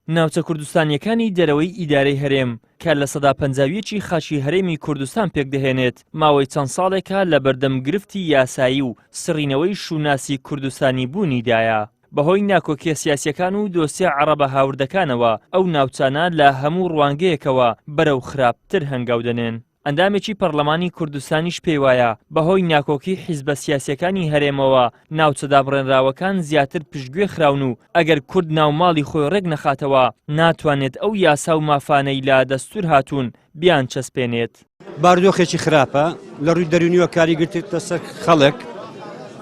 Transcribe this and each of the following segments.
ناوچە کوردستانیەکانی دەرەوەی ئیدارەی هەرێم کە لە سەدا پەنجاویەکی خاچی هەرێمی کوردستان پێک دەهێنێت ماوەی چەند ساڵێکە لە بەردەم گرفتی یاسایی و سڕینەوەی شووناسی کوردستانی بوونیدایە. بەهۆی ناکۆکیە سیاسیەکان و دۆسیە عەرەبە هاوردەکانەوە ئەو ناوچانە لە هەموو ڕوانگەیەکەوە بەرەو خراپتر هەنگاو دەنێن. ئەندامێکی پەرلەمانی کوردستانیش پێی وایە بەهۆی ناکۆکی حیزبە سیاسیەکانی هەرێمەوە ناوچە دابڕێنراوەکان زیاتر پشتگوێ خراون و ئەگەر کورد ناوماڵی خۆی ڕێک نەخاتەوە ناتوانێت ئەو یاسا و مافانەی لا دەستور هاتوون بیان چەسپێنێت. باردۆخێکی خراپە لە ڕووی دەرونیوە کاریگرتێتە سەر خەڵک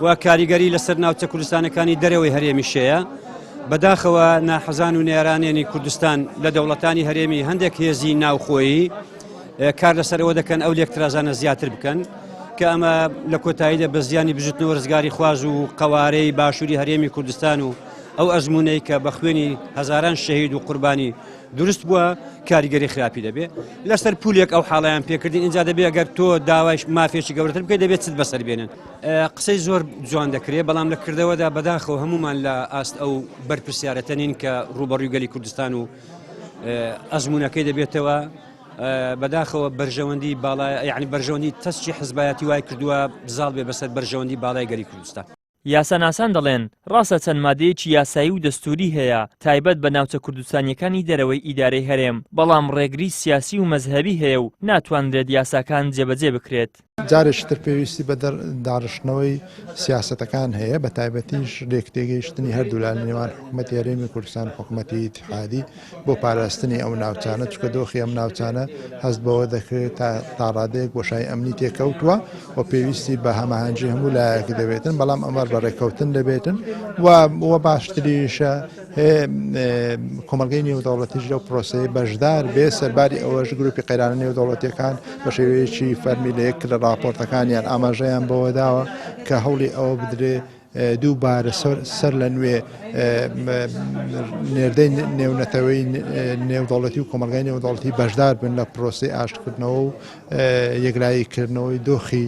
و کاریگەری لەسەر ناوچە کوردستانەکانی دەرەوەی هەرێمیشەیە. بەداخەوە ناحەزان و نێرانێنی کوردستان لە دەوڵەتانی هەرێمی هەندێک هێزی ناوخۆیی کار لەسەرەوە دەکەن ئەو لێکترازانە زیاتر بکەن کە ئەمە لە کۆتاییدا بە زیانی بژوتنەوە ڕزگاری خواز و قەوارەی باشووری هەرێمی کوردستان و ئەو ئەزمونەی کە بە خوێنی هەزاران شەهید و قوربانی دروست بووە کاریگەری خراپی دەبێت. لەسەر پولێک ئەو حاڵیان پێکردین اینجا دەبێت ئەگەر تۆ داوای مافێکی گەورەتر بکەیت دەبێت چت بەسەر بێنن. قسەی زۆر جوان دەکرێت بەڵام لە کردەوەدا بەداخەوە هەمومان لە ئاست ئەو بەرپرسیارەتە نین کە ڕوبەڕووی گەلی کوردستان و ئەزمونەکەی دەبێتەوە بەداخەوە بەرژەوەندی باڵای یعنی بەرژەوەندی تەسکی حزبایەتی وای کردووە بزاڵ بێ بەسەر بەرژەوەندی باڵای گەلی کوردستان. یاساناسان دەڵێن ڕاستە چەند مادەیەکی یاسایی و دەستوری هەیە تایبەت بە ناوچە کوردستانیەکانی دەرەوەی ئیدارەی هەرێم بەڵام ڕێگری سیاسی و مەزهەبی هەیە و ناتوانرێت یاساکان جێبەجێ بکرێت. جارێکی تر پێویستی بە داڕشتنەوەی سیاسەتەکان هەیە بە تایبەتیش ڕێکتێگەیشتنی هەردوو لە نێوان حکوومەتی هەرێمی کوردستان و حکوومەتی ئیتحادی بۆ پاراستنی ئەو ناوچانە چکە دۆخی ئەم ناوچانە هەست بەوە دەکرێت تا ڕادەیەک بۆشای ئەمنی تێکەوتووە و پێویستی بە هەماهەنگی هەموو لایەکی دەبێتن بەڵام ئەمە بە ڕێکەوتن دەبێتن و باشتریشە کۆمەلگەی نێودەوڵەتیش لەو پرۆسەی بەشدار بێ سەرباری ئەوەش گروپی قەیرانە نێودەوڵەتیەکان بە شێوەیەکی فەرمی لە یەک لە راپۆرتەکانیان ئاماژەیان بەوە داوە کە هەوڵی ئەوە بدرێ دووبارە سەر لە نوێ نێردەی نێونەتەوەی نێودەوڵەتی و کۆمەلگای نێودەوڵەتی بەشدار بن لە پرۆسەی ئاشتکردنەوە و یەکلاییکردنەوەی دۆخی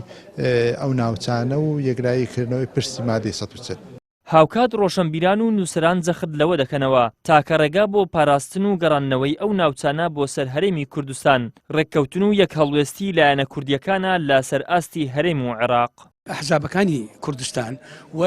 ئەو ناوچانە و یەکلاییکردنەوەی پرسی مادەی 140. هاوکات ڕۆشنبیران و نووسران جەخت لەوە دەکەنەوە تاکە ڕێگا بۆ پاراستن و گەڕاندنەوەی ئەو ناوچانە بۆ سەر هەرێمی کوردستان ڕێککەوتن و یەک هەڵوێستی لایەنە کوردیەکانە لە سەر ئاستی هەرێم و عێراق. ئەحزابەکانی کوردستان و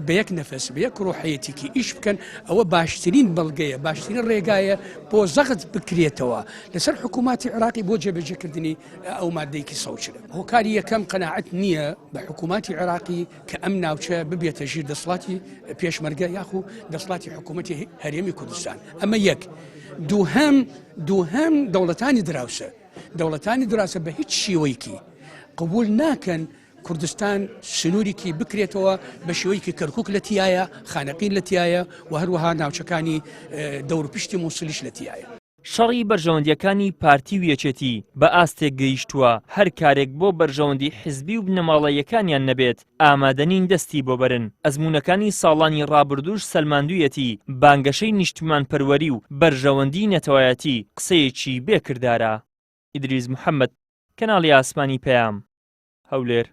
بە یەک نەفەس بە یەک ڕۆحەیەتێکی ئیش بکەن ئەوە باشترین بەڵگەیە باشترین ڕێگایە بۆ زەغت بکرێتەوە لەسەر حکوومەتی عێراقی بۆ جێبەجێکردنی ئەو مادەیەکی سەوچرە. هۆکاری یەکەم قەناعەت نییە بە حکوومەتی عێراقی کە ئەم ناوچە ببێتە ژیر دەسەڵاتی پێشمەرگە یاخو دەسەڵاتی حکوومەتی هەرێمی کوردستان. ئەمە یەک. دووهەم دەوڵەتانی دراوسە بە هیچ شێوەیەکی قبول ناکەن کوردستان سنوورێکی بکرێتەوە بە شێوەیەکی کەرکووک لە تایە خانەقین لە تایە و هەروەها ناوچەکانی دەوروپشتی مووسلیش لە تایە. شەڕی بەرژەوەندیەکانی پارتی و یەکێتی بە ئاستێک گەیشتووە هەر کارێک بۆ بەرژەوەندی حیزبی و بنەماڵەیەکانیان نەبێت ئامادەنین دەستی بۆ بەرن. ئەزمونەکانی ساڵانی ڕابردووش سەلماندوویەتی بانگەشەی نیشتمان پەروەری و بەرژەوەندی نەتەوایەتی قسەیەکی بێکردارە. ئیدریس محەممەد کەناڵی ئاسمانی پەیام هەولێر.